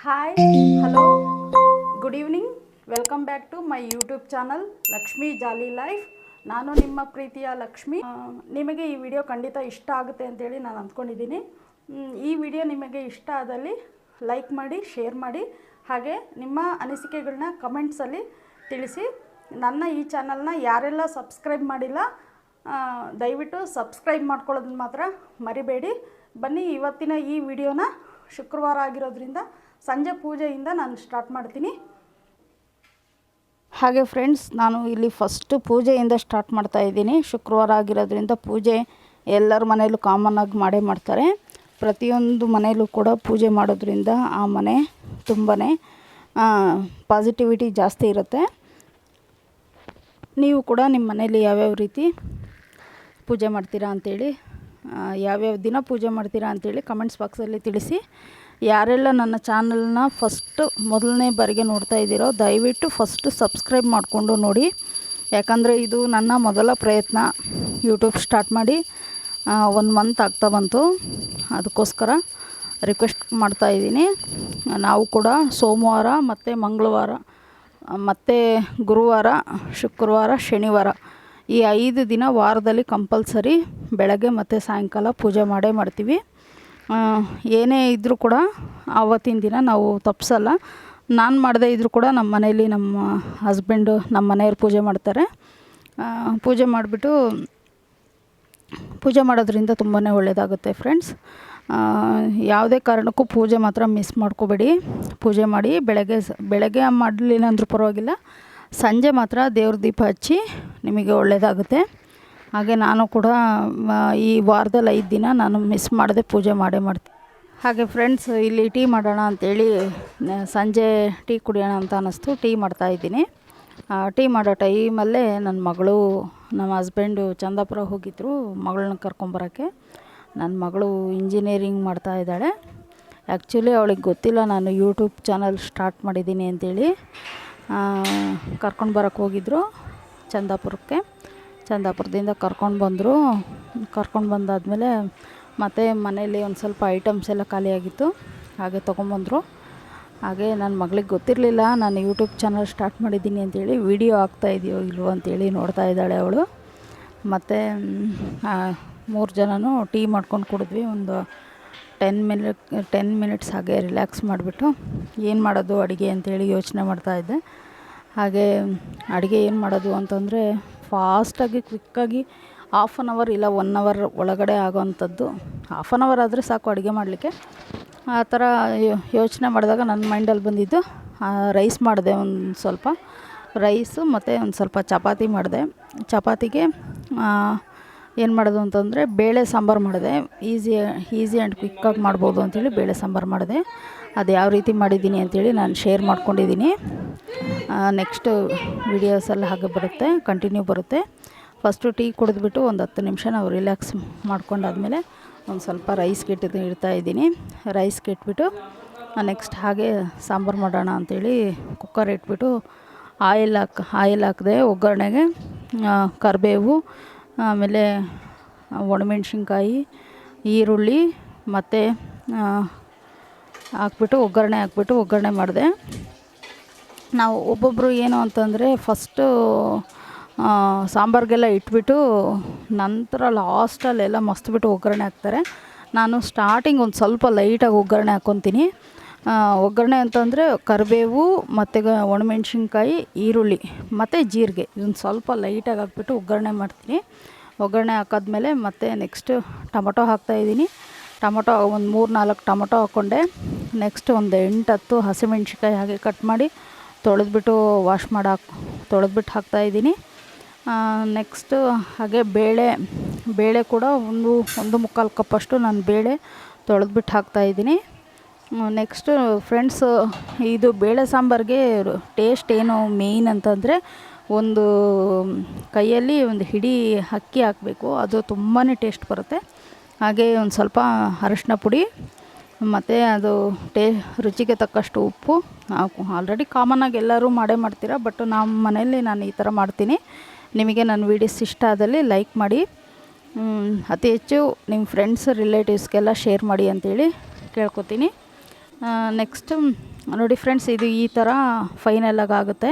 Hi, hello, good evening. Welcome back to my YouTube channel Lakshmi jolly life. ನಾನು ನಿಮ್ಮ ಪ್ರೀತಿಯ ಲಕ್ಷ್ಮಿ. ನಿಮಗೆ ಈ ವಿಡಿಯೋ ಖಂಡಿತ ಇಷ್ಟ ಆಗುತ್ತೆ ಅಂತೇಳಿ ನಾನು ಅಂದ್ಕೊಂಡಿದ್ದೀನಿ. ಈ ವಿಡಿಯೋ ನಿಮಗೆ ಇಷ್ಟ ಆದಲ್ಲಿ ಲೈಕ್ ಮಾಡಿ, ಶೇರ್ ಮಾಡಿ, ಹಾಗೆ ನಿಮ್ಮ ಅನಿಸಿಕೆಗಳನ್ನ ಕಮೆಂಟ್ಸಲ್ಲಿ ತಿಳಿಸಿ. ನನ್ನ ಈ ಚಾನಲ್ನ ಯಾರೆಲ್ಲ ಸಬ್ಸ್ಕ್ರೈಬ್ ಮಾಡಿಲ್ಲ ದಯವಿಟ್ಟು ಸಬ್ಸ್ಕ್ರೈಬ್ ಮಾಡ್ಕೊಳ್ಳೋದನ್ನ ಮಾತ್ರ ಮರಿಬೇಡಿ. ಬನ್ನಿ, ಇವತ್ತಿನ ಈ ವಿಡಿಯೋನ ಶುಕ್ರವಾರ ಆಗಿರೋದ್ರಿಂದ ಸಂಜೆ ಪೂಜೆಯಿಂದ ನಾನು ಸ್ಟಾರ್ಟ್ ಮಾಡ್ತೀನಿ. ಹಾಗೆ ಫ್ರೆಂಡ್ಸ್, ನಾನು ಇಲ್ಲಿ ಫಸ್ಟು ಪೂಜೆಯಿಂದ ಸ್ಟಾರ್ಟ್ ಮಾಡ್ತಾ ಇದ್ದೀನಿ. ಶುಕ್ರವಾರ ಆಗಿರೋದ್ರಿಂದ ಪೂಜೆ ಎಲ್ಲರ ಮನೆಯಲ್ಲೂ ಕಾಮನ್ನಾಗಿ ಮಾಡೇ ಮಾಡ್ತಾರೆ. ಪ್ರತಿಯೊಂದು ಮನೆಯಲ್ಲೂ ಕೂಡ ಪೂಜೆ ಮಾಡೋದ್ರಿಂದ ಆ ಮನೆ ತುಂಬಾ ಪಾಸಿಟಿವಿಟಿ ಜಾಸ್ತಿ ಇರುತ್ತೆ. ನೀವು ಕೂಡ ನಿಮ್ಮ ಮನೇಲಿ ಯಾವ್ಯಾವ ರೀತಿ ಪೂಜೆ ಮಾಡ್ತೀರಾ ಅಂಥೇಳಿ, ಯಾವ್ಯಾವ ದಿನ ಪೂಜೆ ಮಾಡ್ತೀರಾ ಅಂಥೇಳಿ ಕಮೆಂಟ್ಸ್ ಬಾಕ್ಸಲ್ಲಿ ತಿಳಿಸಿ. ಯಾರೆಲ್ಲ ನನ್ನ ಚಾನಲ್ನ ಮೊದಲನೇ ಬಾರಿಗೆ ನೋಡ್ತಾ ಇದ್ದೀರೋ ದಯವಿಟ್ಟು ಫಸ್ಟು ಸಬ್ಸ್ಕ್ರೈಬ್ ಮಾಡಿಕೊಂಡು ನೋಡಿ. ಯಾಕಂದರೆ ಇದು ನನ್ನ ಮೊದಲ ಪ್ರಯತ್ನ. ಯೂಟ್ಯೂಬ್ ಸ್ಟಾರ್ಟ್ ಮಾಡಿ 1 ಮಂತ್ ಆಗ್ತಾ ಬಂತು. ಅದಕ್ಕೋಸ್ಕರ ರಿಕ್ವೆಸ್ಟ್ ಮಾಡ್ತಾಯಿದ್ದೀನಿ. ನಾವು ಕೂಡ ಸೋಮವಾರ ಮತ್ತು ಮಂಗಳವಾರ ಮತ್ತು ಗುರುವಾರ, ಶುಕ್ರವಾರ, ಶನಿವಾರ ಈ 5 ದಿನ ವಾರದಲ್ಲಿ ಕಂಪಲ್ಸರಿ ಬೆಳಗ್ಗೆ ಮತ್ತು ಸಾಯಂಕಾಲ ಪೂಜೆ ಮಾಡೇ ಮಾಡ್ತೀವಿ. ಏನೇ ಇದ್ದರೂ ಕೂಡ ಆವತ್ತಿನ ದಿನ ನಾವು ತಪ್ಪಿಸಲ್ಲ. ನಾನು ಮಾಡದೇ ಇದ್ದರೂ ಕೂಡ ನಮ್ಮ ಮನೇಲಿ ನಮ್ಮ ಹಸ್ಬೆಂಡು, ನಮ್ಮ ಮನೆಯವ್ರು ಪೂಜೆ ಮಾಡ್ತಾರೆ. ಪೂಜೆ ಮಾಡೋದ್ರಿಂದ ತುಂಬಾ ಒಳ್ಳೆಯದಾಗುತ್ತೆ ಫ್ರೆಂಡ್ಸ್. ಯಾವುದೇ ಕಾರಣಕ್ಕೂ ಪೂಜೆ ಮಾತ್ರ ಮಿಸ್ ಮಾಡ್ಕೋಬೇಡಿ. ಪೂಜೆ ಮಾಡಿ ಬೆಳಗ್ಗೆ ಮಾಡಲಿಲ್ಲ ಅಂದರೂ ಪರವಾಗಿಲ್ಲ, ಸಂಜೆ ಮಾತ್ರ ದೇವ್ರ ದೀಪ ಹಚ್ಚಿ ನಿಮಗೆ ಒಳ್ಳೆಯದಾಗುತ್ತೆ. ಹಾಗೆ ನಾನು ಕೂಡ ಈ ವಾರದಲ್ಲಿ 5 ದಿನ ನಾನು ಮಿಸ್ ಮಾಡದೆ ಪೂಜೆ ಮಾಡೇ ಮಾಡ್ತೀನಿ. ಹಾಗೆ ಫ್ರೆಂಡ್ಸ್, ಇಲ್ಲಿ ಟೀ ಮಾಡೋಣ ಅಂಥೇಳಿ ಸಂಜೆ ಟೀ ಕುಡಿಯೋಣ ಅಂತ ಅನ್ನಿಸ್ತು. ಟೀ ಮಾಡ್ತಾಯಿದ್ದೀನಿ. ಟೀ ಮಾಡೋ ಟೈಮಲ್ಲೇ ನನ್ನ ಮಗಳು, ನಮ್ಮ ಹಸ್ಬೆಂಡು ಚಂದಾಪುರ ಹೋಗಿದ್ದರು ಮಗಳನ್ನ ಕರ್ಕೊಂಬರೋಕ್ಕೆ. ನನ್ನ ಮಗಳು ಇಂಜಿನಿಯರಿಂಗ್ ಮಾಡ್ತಾ ಇದ್ದಾಳೆ. ಆ್ಯಕ್ಚುಲಿ ಅವಳಿಗೆ ಗೊತ್ತಿಲ್ಲ ನಾನು ಯೂಟ್ಯೂಬ್ ಚಾನಲ್ ಸ್ಟಾರ್ಟ್ ಮಾಡಿದ್ದೀನಿ ಅಂಥೇಳಿ. ಕರ್ಕೊಂಡು ಬರೋಕ್ಕೆ ಹೋಗಿದ್ದರು ಚಂದಾಪುರಕ್ಕೆ. ಚಂದಾಪುರದಿಂದ ಕರ್ಕೊಂಡು ಬಂದಾದಮೇಲೆ ಮತ್ತು ಮನೇಲಿ ಒಂದು ಸ್ವಲ್ಪ ಐಟಮ್ಸ್ ಎಲ್ಲ ಖಾಲಿಯಾಗಿತ್ತು, ಹಾಗೆ ತೊಗೊಂಬಂದರು. ಹಾಗೆ ನನ್ನ ಮಗಳಿಗೆ ಗೊತ್ತಿರಲಿಲ್ಲ ನಾನು ಯೂಟ್ಯೂಬ್ ಚಾನಲ್ ಸ್ಟಾರ್ಟ್ ಮಾಡಿದ್ದೀನಿ ಅಂಥೇಳಿ. ವಿಡಿಯೋ ಆಗ್ತಾಯಿದೆಯೋ ಇಲ್ವೋ ಅಂಥೇಳಿ ನೋಡ್ತಾ ಇದ್ದಾಳೆ ಅವಳು. ಮತ್ತು 3 ಜನನೂ ಟೀ ಮಾಡ್ಕೊಂಡು ಕುಡಿದ್ವಿ. ಒಂದು 10 ಮಿನಿಟ್ಸ್ ಹಾಗೆ ರಿಲ್ಯಾಕ್ಸ್ ಮಾಡಿಬಿಟ್ಟು ಏನು ಮಾಡೋದು ಅಡುಗೆ ಅಂಥೇಳಿ ಯೋಚನೆ ಮಾಡ್ತಾಯಿದ್ದೆ. ಹಾಗೆ ಅಡುಗೆ ಏನು ಮಾಡೋದು ಅಂತಂದರೆ ಫಾಸ್ಟಾಗಿ ಕ್ವಿಕ್ಕಾಗಿ 1/2 ಅವರ್ ಇಲ್ಲ 1 ಅವರ್ ಒಳಗಡೆ ಆಗೋವಂಥದ್ದು. 1/2 ಅವರ್ ಆದರೆ ಸಾಕು ಅಡುಗೆ ಮಾಡಲಿಕ್ಕೆ. ಆ ಥರ ಯೋಚನೆ ಮಾಡಿದಾಗ ನನ್ನ ಮೈಂಡಲ್ಲಿ ಬಂದಿದ್ದು ರೈಸ್ ಮಾಡಿದೆ. ಒಂದು ಸ್ವಲ್ಪ ರೈಸು ಮತ್ತು ಒಂದು ಸ್ವಲ್ಪ ಚಪಾತಿ ಮಾಡಿದೆ. ಚಪಾತಿಗೆ ಏನು ಮಾಡೋದು ಅಂತಂದರೆ ಬೇಳೆ ಸಾಂಬಾರು ಮಾಡಿದೆ. ಈಸಿ ಆ್ಯಂಡ್ ಕ್ವಿಕ್ಕಾಗಿ ಮಾಡ್ಬೋದು ಅಂಥೇಳಿ ಬೇಳೆ ಸಾಂಬಾರು ಮಾಡಿದೆ. ಅದು ಯಾವ ರೀತಿ ಮಾಡಿದ್ದೀನಿ ಅಂಥೇಳಿ ನಾನು ಶೇರ್ ಮಾಡ್ಕೊಂಡಿದ್ದೀನಿ. ನೆಕ್ಸ್ಟು ವೀಡಿಯೋಸಲ್ಲಿ ಹಾಗೆ ಬರುತ್ತೆ, ಕಂಟಿನ್ಯೂ ಬರುತ್ತೆ. ಫಸ್ಟು ಟೀ ಕುಡಿದ್ಬಿಟ್ಟು ಒಂದು 10 ನಿಮಿಷ ನಾವು ರಿಲ್ಯಾಕ್ಸ್ ಮಾಡ್ಕೊಂಡಾದಮೇಲೆ ಒಂದು ಸ್ವಲ್ಪ ರೈಸ್ಗೆ ಇಡ್ತಾಯಿದ್ದೀನಿ. ರೈಸ್ಗೆ ಇಟ್ಬಿಟ್ಟು ನೆಕ್ಸ್ಟ್ ಹಾಗೆ ಸಾಂಬಾರು ಮಾಡೋಣ ಅಂಥೇಳಿ ಕುಕ್ಕರ್ ಇಟ್ಬಿಟ್ಟು ಆಯಿಲ್ ಹಾಕಿದೆ. ಒಗ್ಗರಣೆಗೆ ಕರಿಬೇವು, ಆಮೇಲೆ ಒಣಮೆಣ್ಸಿನ್ಕಾಯಿ, ಈರುಳ್ಳಿ ಮತ್ತು ಒಗ್ಗರಣೆ ಮಾಡಿದೆ. ನಾವು ಒಬ್ಬೊಬ್ಬರು ಏನು ಅಂತಂದರೆ ಫಸ್ಟು ಸಾಂಬಾರಿಗೆಲ್ಲ ಇಟ್ಬಿಟ್ಟು ನಂತರ ಲಾಸ್ಟಲ್ಲೆಲ್ಲ ಮಸ್ತ್ಬಿಟ್ಟು ಒಗ್ಗರಣೆ ಹಾಕ್ತಾರೆ. ನಾನು ಸ್ಟಾರ್ಟಿಂಗ್ ಒಂದು ಸ್ವಲ್ಪ ಲೈಟಾಗಿ ಒಗ್ಗರಣೆ ಹಾಕ್ಕೊತೀನಿ. ಒಗ್ಗರಣೆ ಅಂತಂದರೆ ಕರಿಬೇವು ಮತ್ತು ಒಣಮೆಣ್ಸಿನ್ಕಾಯಿ, ಈರುಳ್ಳಿ ಮತ್ತು ಜೀರಿಗೆ ಇದನ್ನು ಸ್ವಲ್ಪ ಲೈಟಾಗಿ ಹಾಕ್ಬಿಟ್ಟು ಒಗ್ಗರಣೆ ಮಾಡ್ತೀನಿ. ಒಗ್ಗರಣೆ ಹಾಕಾದ್ಮೇಲೆ ಮತ್ತು ನೆಕ್ಸ್ಟು ಟೊಮೊಟೊ ಹಾಕ್ತಾಯಿದ್ದೀನಿ. ಟೊಮೊಟೊ ಒಂದು 3-4 ಟೊಮೊಟೊ ಹಾಕ್ಕೊಂಡೆ. ನೆಕ್ಸ್ಟ್ ಒಂದು 8-10 ಹಸಿಮೆಣ್ಸಿನ್ಕಾಯಿ ಹಾಗೆ ಕಟ್ ಮಾಡಿ ತೊಳೆದ್ಬಿಟ್ಟು ತೊಳೆದ್ಬಿಟ್ಟು ಹಾಕ್ತಾಯಿದ್ದೀನಿ. ನೆಕ್ಸ್ಟು ಹಾಗೆ ಬೇಳೆ ಕೂಡ 1-1.25 ಕಪ್ಪಷ್ಟು ನಾನು ಬೇಳೆ ತೊಳೆದ್ಬಿಟ್ಟು ಹಾಕ್ತಾಯಿದ್ದೀನಿ. ನೆಕ್ಸ್ಟು ಫ್ರೆಂಡ್ಸು, ಇದು ಬೇಳೆ ಸಾಂಬಾರಿಗೆ ಟೇಸ್ಟ್ ಏನು ಮೇಯ್ನ್ ಅಂತಂದರೆ ಒಂದು ಕೈಯಲ್ಲಿ ಒಂದು ಹಿಡಿ ಅಕ್ಕಿ ಹಾಕಬೇಕು, ಅದು ತುಂಬಾ ಟೇಸ್ಟ್ ಬರುತ್ತೆ. ಹಾಗೆ ಒಂದು ಸ್ವಲ್ಪ ಅರಿಶಿನ ಪುಡಿ ಮತ್ತು ಅದು ರುಚಿಗೆ ತಕ್ಕಷ್ಟು ಉಪ್ಪು. ಆಲ್ರೆಡಿ ಕಾಮನ್ನಾಗಿ ಎಲ್ಲರೂ ಮಾಡೇ ಮಾಡ್ತೀರಾ, ಬಟ್ ನಮ್ಮ ಮನೆಯಲ್ಲಿ ನಾನು ಈ ಥರ ಮಾಡ್ತೀನಿ. ನಿಮಗೆ ನನ್ನ ವೀಡಿಯೋಸ್ ಇಷ್ಟ ಆದಲ್ಲಿ ಲೈಕ್ ಮಾಡಿ, ಅತಿ ಹೆಚ್ಚು ನಿಮ್ಮ ಫ್ರೆಂಡ್ಸ್ ರಿಲೇಟಿವ್ಸ್ಗೆಲ್ಲ ಶೇರ್ ಮಾಡಿ ಅಂಥೇಳಿ ಕೇಳ್ಕೊತೀನಿ. ನೆಕ್ಸ್ಟು ನೋಡಿ ಫ್ರೆಂಡ್ಸ್, ಇದು ಈ ಥರ ಫೈನಲಾಗಿ ಆಗುತ್ತೆ.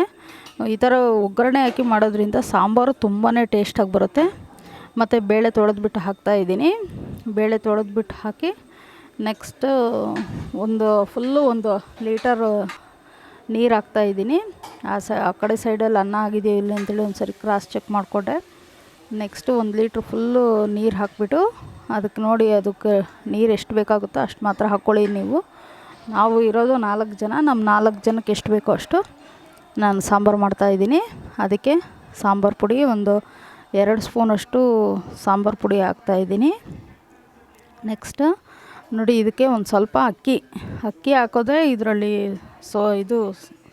ಈ ಥರ ಒಗ್ಗರಣೆ ಹಾಕಿ ಮಾಡೋದ್ರಿಂದ ಸಾಂಬಾರು ತುಂಬಾ ಟೇಸ್ಟಾಗಿ ಬರುತ್ತೆ. ಮತ್ತು ಬೇಳೆ ತೊಳೆದ್ಬಿಟ್ಟು ಹಾಕ್ತಾಯಿದ್ದೀನಿ. ಬೇಳೆ ತೊಳೆದ್ಬಿಟ್ಟು ಹಾಕಿ ನೆಕ್ಸ್ಟ್ ಒಂದು ಲೀಟರ್ ನೀರು ಹಾಕ್ತಾಯಿದ್ದೀನಿ. ಆ ಕಡೆ ಸೈಡಲ್ಲಿ ಅನ್ನ ಆಗಿದೆಯೋ ಇಲ್ಲ ಅಂತೇಳಿ ಒಂದು ಸರಿ ಕ್ರಾಸ್ ಚೆಕ್ ಮಾಡಿಕೊಂಡೆ. ನೆಕ್ಸ್ಟು 1 ಲೀಟ್ರ್ ಫುಲ್ಲು ನೀರು ಹಾಕಿಬಿಟ್ಟು ಅದಕ್ಕೆ ನೀರು ಎಷ್ಟು ಬೇಕಾಗುತ್ತೋ ಅಷ್ಟು ಮಾತ್ರ ಹಾಕ್ಕೊಳ್ಳಿ ನೀವು. ನಾವು ಇರೋದು 4 ಜನ, ನಮ್ಮ 4 ಜನಕ್ಕೆ ಎಷ್ಟು ಬೇಕೋ ಅಷ್ಟು ನಾನು ಸಾಂಬಾರು ಮಾಡ್ತಾಯಿದ್ದೀನಿ. ಅದಕ್ಕೆ ಸಾಂಬಾರು ಪುಡಿ ಒಂದು 2 ಸ್ಪೂನಷ್ಟು ಸಾಂಬಾರು ಪುಡಿ ಹಾಕ್ತಾಯಿದ್ದೀನಿ. ನೆಕ್ಸ್ಟ್ ನೋಡಿ, ಇದಕ್ಕೆ ಒಂದು ಸ್ವಲ್ಪ ಅಕ್ಕಿ ಹಾಕೋದ್ರೆ ಇದರಲ್ಲಿ ಇದು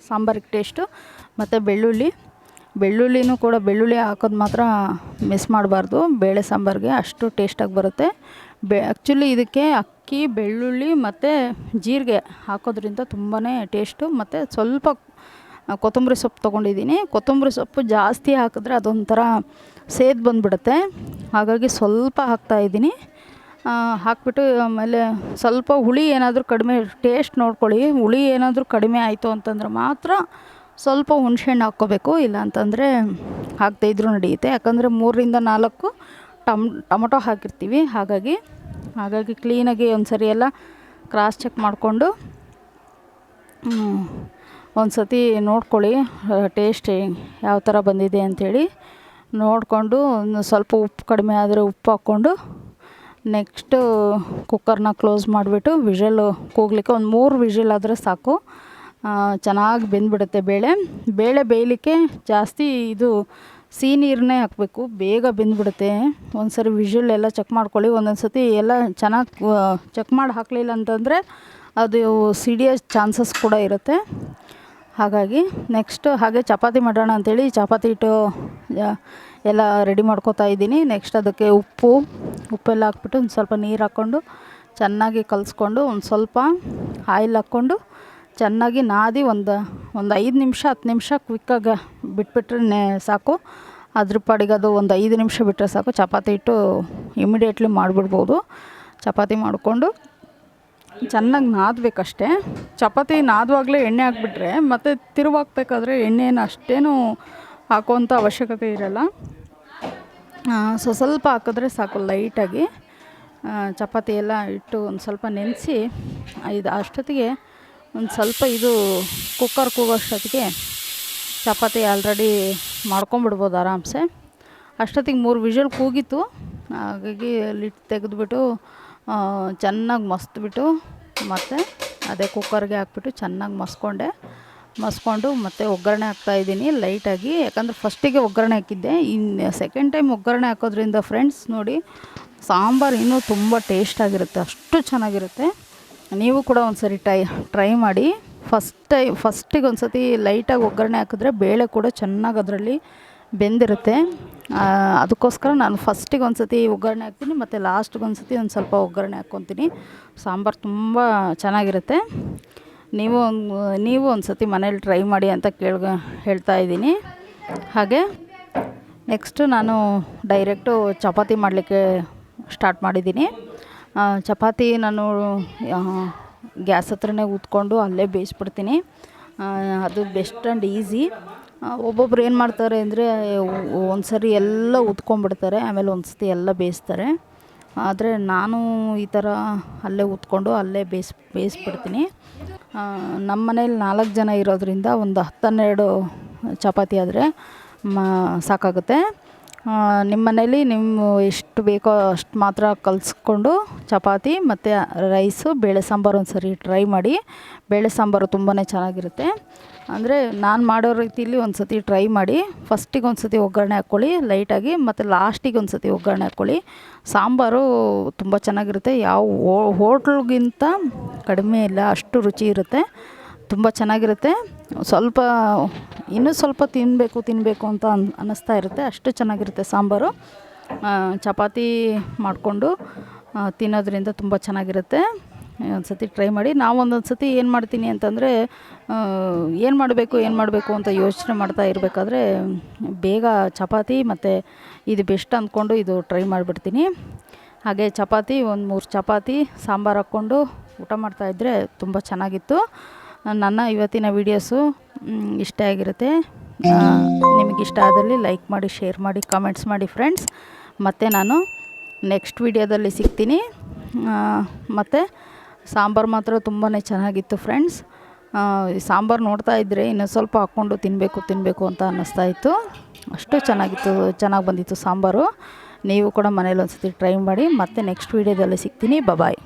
ಸಾಂಬಾರಿಗೆ ಟೇಸ್ಟು. ಮತ್ತು ಬೆಳ್ಳುಳ್ಳಿನೂ ಕೂಡ ಬೆಳ್ಳುಳ್ಳಿ ಹಾಕೋದು ಮಾತ್ರ ಮಿಸ್ ಮಾಡಬಾರ್ದು. ಬೇಳೆ ಸಾಂಬಾರಿಗೆ ಅಷ್ಟು ಟೇಸ್ಟಾಗಿ ಬರುತ್ತೆ. ಆ್ಯಕ್ಚುಲಿ ಇದಕ್ಕೆ ಅಕ್ಕಿ, ಬೆಳ್ಳುಳ್ಳಿ ಮತ್ತು ಜೀರಿಗೆ ಹಾಕೋದ್ರಿಂದ ತುಂಬಾ ಟೇಸ್ಟು. ಮತ್ತು ಸ್ವಲ್ಪ ಕೊತ್ತಂಬರಿ ಸೊಪ್ಪು ತೊಗೊಂಡಿದ್ದೀನಿ. ಕೊತ್ತಂಬರಿ ಸೊಪ್ಪು ಜಾಸ್ತಿ ಹಾಕಿದ್ರೆ ಅದೊಂಥರ ಸೇದು ಬಂದುಬಿಡುತ್ತೆ. ಹಾಗಾಗಿ ಸ್ವಲ್ಪ ಹಾಕ್ತಾಯಿದ್ದೀನಿ. ಹಾಕ್ಬಿಟ್ಟು ಆಮೇಲೆ ಸ್ವಲ್ಪ ಹುಳಿ ಏನಾದರೂ ಕಡಿಮೆ, ಟೇಸ್ಟ್ ನೋಡ್ಕೊಳ್ಳಿ. ಹುಳಿ ಏನಾದರೂ ಕಡಿಮೆ ಆಯಿತು ಅಂತಂದ್ರೆ ಮಾತ್ರ ಸ್ವಲ್ಪ ಹುಣಸೆಹಣ್ಣು ಹಾಕ್ಕೋಬೇಕು, ಇಲ್ಲ ಅಂತಂದರೆ ಹಾಕ್ತಾಯಿದ್ರೂ ನಡೆಯುತ್ತೆ. ಯಾಕಂದರೆ 3-4 ಟೊಮೊಟೊ ಹಾಕಿರ್ತೀವಿ. ಹಾಗಾಗಿ ಕ್ಲೀನಾಗಿ ಒಂದು ಸರಿ ಎಲ್ಲ ಕ್ರಾಸ್ ಚೆಕ್ ಮಾಡಿಕೊಂಡು ಒಂದು ಸತಿ ನೋಡ್ಕೊಳ್ಳಿ ಟೇಸ್ಟ್ ಯಾವ ಥರ ಬಂದಿದೆ ಅಂಥೇಳಿ. ನೋಡಿಕೊಂಡು ಸ್ವಲ್ಪ ಉಪ್ಪು ಕಡಿಮೆ ಆದರೆ ಉಪ್ಪು ಹಾಕ್ಕೊಂಡು ನೆಕ್ಸ್ಟು ಕುಕ್ಕರ್ನ ಕ್ಲೋಸ್ ಮಾಡಿಬಿಟ್ಟು ವಿಷಲ್ ಕೂಗಲಿಕ್ಕೆ ಒಂದು 3 ವಿಷಲ್ ಆದರೆ ಸಾಕು. ಚೆನ್ನಾಗಿ ಬೆಂದ್ಬಿಡುತ್ತೆ ಬೇಳೆ ಬೇಯಲಿಕ್ಕೆ ಜಾಸ್ತಿ ಇದು ಸಿಹಿ ನೀರನ್ನೇ ಹಾಕಬೇಕು, ಬೇಗ ಬೆಂದ್ಬಿಡುತ್ತೆ. ಒಂದು ಸರಿ ವಿಷಲ್ ಎಲ್ಲ ಚೆಕ್ ಮಾಡ್ಕೊಳ್ಳಿ. ಒಂದೊಂದು ಸತಿ ಎಲ್ಲ ಚೆನ್ನಾಗಿ ಚೆಕ್ ಮಾಡಿ ಹಾಕಲಿಲ್ಲ ಅಂತಂದರೆ ಅದು ಸಿಡಿಯೋ ಚಾನ್ಸಸ್ ಕೂಡ ಇರುತ್ತೆ. ಹಾಗಾಗಿ ನೆಕ್ಸ್ಟು ಹಾಗೆ ಚಪಾತಿ ಮಾಡೋಣ ಅಂಥೇಳಿ ಚಪಾತಿ ಹಿಟ್ಟು ಎಲ್ಲ ರೆಡಿ ಮಾಡ್ಕೋತಾ ಇದ್ದೀನಿ. ನೆಕ್ಸ್ಟ್ ಅದಕ್ಕೆ ಉಪ್ಪೆಲ್ಲ ಹಾಕ್ಬಿಟ್ಟು ಒಂದು ಸ್ವಲ್ಪ ನೀರು ಹಾಕ್ಕೊಂಡು ಚೆನ್ನಾಗಿ ಕಲಿಸ್ಕೊಂಡು ಒಂದು ಸ್ವಲ್ಪ ಆಯಿಲ್ ಹಾಕ್ಕೊಂಡು ಚೆನ್ನಾಗಿ ನಾದಿ ಒಂದು 5 ನಿಮಿಷ 10 ನಿಮಿಷ ಕ್ವಿಕ್ಕಾಗಿ ಬಿಟ್ಬಿಟ್ರೆ ಸಾಕು. ಅದ್ರ ಪಾಡಿಗೆ ಅದು ಒಂದು 5 ನಿಮಿಷ ಬಿಟ್ಟರೆ ಸಾಕು. ಚಪಾತಿ ಹಿಟ್ಟು ಇಮಿಡಿಯೇಟ್ಲಿ ಮಾಡಿಬಿಡ್ಬೋದು. ಚಪಾತಿ ಮಾಡಿಕೊಂಡು ಚೆನ್ನಾಗಿ ನಾದಬೇಕಷ್ಟೇ. ಚಪಾತಿ ನಾದುವಾಗಲೇ ಎಣ್ಣೆ ಹಾಕ್ಬಿಟ್ರೆ ಮತ್ತು ತಿರುವಾಕ್ಬೇಕಾದ್ರೆ ಎಣ್ಣೆನ ಅಷ್ಟೇನು ಹಾಕುವಂಥ ಅವಶ್ಯಕತೆ ಇರೋಲ್ಲ. ಸ್ವಲ್ಪ ಹಾಕಿದ್ರೆ ಸಾಕು ಲೈಟಾಗಿ. ಚಪಾತಿ ಎಲ್ಲ ಇಟ್ಟು ಒಂದು ಸ್ವಲ್ಪ ನೆನೆಸಿ ಅಷ್ಟೊತ್ತಿಗೆ ಒಂದು ಸ್ವಲ್ಪ ಇದು ಕುಕ್ಕರ್ ಕೂಗೋಷ್ಟೊತ್ತಿಗೆ ಚಪಾತಿ ಆಲ್ರೆಡಿ ಮಾಡ್ಕೊಂಬಿಡ್ಬೋದು ಆರಾಮ್ಸೆ. ಅಷ್ಟೊತ್ತಿಗೆ 3 ವಿಷಲ್ ಕೂಗಿತ್ತು. ಹಾಗಾಗಿ ಲಿಡ್ ತೆಗೆದುಬಿಟ್ಟು ಚೆನ್ನಾಗಿ ಮಸ್ತ್ಬಿಟ್ಟು ಮತ್ತು ಅದೇ ಕುಕ್ಕರ್ಗೆ ಹಾಕ್ಬಿಟ್ಟು ಚೆನ್ನಾಗಿ ಮಸ್ಕೊಂಡು ಮತ್ತು ಒಗ್ಗರಣೆ ಹಾಕ್ತಾಯಿದ್ದೀನಿ ಲೈಟಾಗಿ. ಯಾಕಂದರೆ ಫಸ್ಟಿಗೆ ಒಗ್ಗರಣೆ ಹಾಕಿದ್ದೆ. ಇನ್ನು ಸೆಕೆಂಡ್ ಟೈಮ್ ಒಗ್ಗರಣೆ ಹಾಕೋದ್ರಿಂದ ಫ್ರೆಂಡ್ಸ್ ನೋಡಿ ಸಾಂಬಾರು ಇನ್ನೂ ತುಂಬ ಟೇಸ್ಟಾಗಿರುತ್ತೆ, ಅಷ್ಟು ಚೆನ್ನಾಗಿರುತ್ತೆ. ನೀವು ಕೂಡ ಒಂದು ಸರಿ ಟ್ರೈ ಮಾಡಿ. ಫಸ್ಟಿಗೆ ಒಂದು ಸತಿ ಲೈಟಾಗಿ ಒಗ್ಗರಣೆ ಹಾಕಿದ್ರೆ ಬೇಳೆ ಕೂಡ ಚೆನ್ನಾಗಿ ಅದರಲ್ಲಿ ಬೆಂದಿರುತ್ತೆ. ಅದಕ್ಕೋಸ್ಕರ ನಾನು ಫಸ್ಟಿಗೆ ಒಂದು ಸತಿ ಒಗ್ಗರಣೆ ಹಾಕ್ತೀನಿ ಮತ್ತು ಲಾಸ್ಟಿಗೆ ಒಂದು ಸತಿ ಒಂದು ಸ್ವಲ್ಪ ಒಗ್ಗರಣೆ ಹಾಕ್ಕೊತೀನಿ. ಸಾಂಬಾರು ತುಂಬ ಚೆನ್ನಾಗಿರುತ್ತೆ. ನೀವು ಒಂದು ಸತಿ ಮನೇಲಿ ಟ್ರೈ ಮಾಡಿ ಅಂತ ಹೇಳ್ತಾ ಇದ್ದೀನಿ. ಹಾಗೆ ನೆಕ್ಸ್ಟು ನಾನು ಡೈರೆಕ್ಟು ಚಪಾತಿ ಮಾಡಲಿಕ್ಕೆ ಸ್ಟಾರ್ಟ್ ಮಾಡಿದ್ದೀನಿ. ಚಪಾತಿ ನಾನು ಗ್ಯಾಸ್ ಹತ್ರನೇ ಊದ್ಕೊಂಡು ಅಲ್ಲೇ ಬೇಯಿಸ್ಬಿಡ್ತೀನಿ. ಅದು ಬೆಸ್ಟ್ ಆ್ಯಂಡ್ ಈಸಿ. ಒಬ್ಬೊಬ್ರು ಏನು ಮಾಡ್ತಾರೆ ಅಂದರೆ ಒಂದು ಸರಿ ಎಲ್ಲ ಉತ್ಕೊಂಡ್ಬಿಡ್ತಾರೆ, ಆಮೇಲೆ ಒಂದು ಸತಿ ಎಲ್ಲ ಬೇಯಿಸ್ತಾರೆ. ಆದರೆ ನಾನು ಈ ಥರ ಅಲ್ಲೇ ಉತ್ಕೊಂಡು ಅಲ್ಲೇ ಬೇಯಿಸ್ಬಿಡ್ತೀನಿ. ನಮ್ಮ ಮನೇಲಿ 4 ಜನ ಇರೋದ್ರಿಂದ ಒಂದು 10-12 ಚಪಾತಿ ಆದರೆ ಸಾಕಾಗುತ್ತೆ. ನಿಮ್ಮ ಮನೇಲಿ ಎಷ್ಟು ಬೇಕೋ ಅಷ್ಟು ಮಾತ್ರ ಕಲಿಸ್ಕೊಂಡು ಚಪಾತಿ ಮತ್ತು ರೈಸು, ಬೇಳೆ ಸಾಂಬಾರು ಒಂದು ಸರಿ ಟ್ರೈ ಮಾಡಿ. ಬೇಳೆ ಸಾಂಬಾರು ತುಂಬಾ ಚೆನ್ನಾಗಿರುತ್ತೆ. ಅಂದರೆ ನಾನು ಮಾಡೋ ರೀತಿಲಿ ಒಂದು ಸತಿ ಟ್ರೈ ಮಾಡಿ. ಫಸ್ಟಿಗೆ ಒಂದು ಸತಿ ಒಗ್ಗರಣೆ ಹಾಕ್ಕೊಳ್ಳಿ ಲೈಟಾಗಿ, ಮತ್ತು ಲಾಸ್ಟಿಗೆ ಒಂದು ಸತಿ ಒಗ್ಗರಣೆ ಹಾಕ್ಕೊಳ್ಳಿ. ಸಾಂಬಾರು ತುಂಬ ಚೆನ್ನಾಗಿರುತ್ತೆ. ಯಾವ ಹೋಟ್ಲ್ಗಿಂತ ಕಡಿಮೆ ಇಲ್ಲ, ಅಷ್ಟು ರುಚಿ ಇರುತ್ತೆ, ತುಂಬ ಚೆನ್ನಾಗಿರುತ್ತೆ. ಇನ್ನೂ ಸ್ವಲ್ಪ ತಿನ್ನಬೇಕು ಅಂತ ಅನ್ನಿಸ್ತಾ ಇರುತ್ತೆ, ಅಷ್ಟು ಚೆನ್ನಾಗಿರುತ್ತೆ ಸಾಂಬಾರು. ಚಪಾತಿ ಮಾಡಿಕೊಂಡು ತಿನ್ನೋದ್ರಿಂದ ತುಂಬ ಚೆನ್ನಾಗಿರುತ್ತೆ. ಒಂದು ಸತಿ ಟ್ರೈ ಮಾಡಿ. ನಾವು ಒಂದೊಂದು ಸತಿ ಏನು ಮಾಡ್ತೀನಿ ಅಂತಂದರೆ ಏನು ಮಾಡಬೇಕು ಅಂತ ಯೋಚನೆ ಮಾಡ್ತಾ ಇರಬೇಕಾದ್ರೆ ಬೇಗ ಚಪಾತಿ ಮತ್ತು ಇದು ಬೆಸ್ಟ್ ಅಂದ್ಕೊಂಡು ಇದು ಟ್ರೈ ಮಾಡಿಬಿಡ್ತೀನಿ. ಹಾಗೆ ಚಪಾತಿ ಒಂದು 3 ಚಪಾತಿ ಸಾಂಬಾರು ಹಾಕ್ಕೊಂಡು ಊಟ ಮಾಡ್ತಾಯಿದ್ರೆ ತುಂಬ ಚೆನ್ನಾಗಿತ್ತು. ನನ್ನ ಇವತ್ತಿನ ವೀಡಿಯೋಸು ಇಷ್ಟ ಆಗಿರುತ್ತೆ. ನಿಮಗಿಷ್ಟ ಆದಲ್ಲಿ ಲೈಕ್ ಮಾಡಿ, ಶೇರ್ ಮಾಡಿ, ಕಮೆಂಟ್ಸ್ ಮಾಡಿ ಫ್ರೆಂಡ್ಸ್. ಮತ್ತು ನಾನು ನೆಕ್ಸ್ಟ್ ವೀಡಿಯೋದಲ್ಲಿ ಸಿಗ್ತೀನಿ. ಮತ್ತು ಸಾಂಬಾರು ಮಾತ್ರ ತುಂಬಾ ಚೆನ್ನಾಗಿತ್ತು ಫ್ರೆಂಡ್ಸ್. ಈ ಸಾಂಬಾರು ನೋಡ್ತಾ ಇದ್ದರೆ ಇನ್ನೂ ಸ್ವಲ್ಪ ಹಾಕ್ಕೊಂಡು ತಿನ್ನಬೇಕು ಅಂತ ಅನ್ನಿಸ್ತಾಯಿತ್ತು. ಅಷ್ಟು ಚೆನ್ನಾಗಿ ಬಂದಿತ್ತು ಸಾಂಬಾರು. ನೀವು ಕೂಡ ಮನೇಲಿ ಒಂದು ಸತಿ ಟ್ರೈ ಮಾಡಿ. ಮತ್ತೆ ನೆಕ್ಸ್ಟ್ ವೀಡಿಯೋದಲ್ಲಿ ಸಿಗ್ತೀನಿ. ಬಾಯ್.